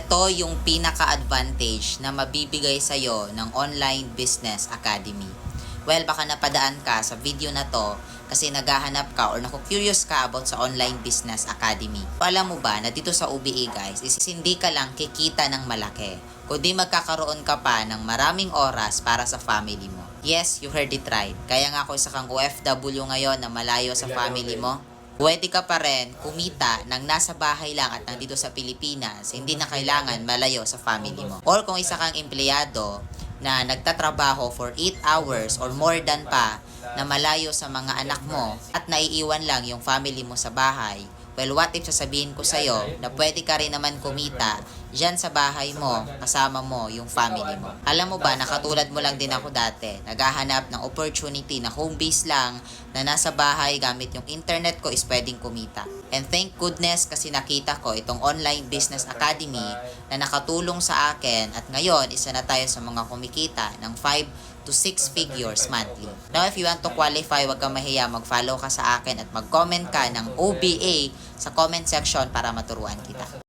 Ito yung pinaka-advantage na mabibigay sa'yo ng Online Business Academy. Well, baka napadaan ka sa video na to kasi naghahanap ka or naku-curious ka about sa Online Business Academy. Alam mo ba na dito sa OBA guys, is hindi ka lang kikita ng malaki, kundi magkakaroon ka pa ng maraming oras para sa family mo. Yes, you heard it right. Kaya nga ako isa kang OFW ngayon na malayo sa family mo. Pwede ka pa rin kumita ng nasa bahay lang at nandito sa Pilipinas, hindi na kailangan malayo sa family mo. Or kung isa kang empleyado na nagtatrabaho for 8 hours or more than pa na malayo sa mga anak mo at naiiwan lang yung family mo sa bahay, well, what if sasabihin ko sa'yo na pwede ka rin naman kumita dyan sa bahay mo, kasama mo yung family mo. Alam mo ba, nakatulad mo lang din ako dati, naghahanap ng opportunity na home base lang, na nasa bahay gamit yung internet ko is pwedeng kumita. And thank goodness kasi nakita ko itong Online Business Academy na nakatulong sa akin at ngayon isa na tayo sa mga kumikita ng 5 to 6 figures monthly. Now, if you want to qualify, wag kang mahiya, mag-follow ka sa akin at mag-comment ka ng OBA sa comment section para maturuan kita.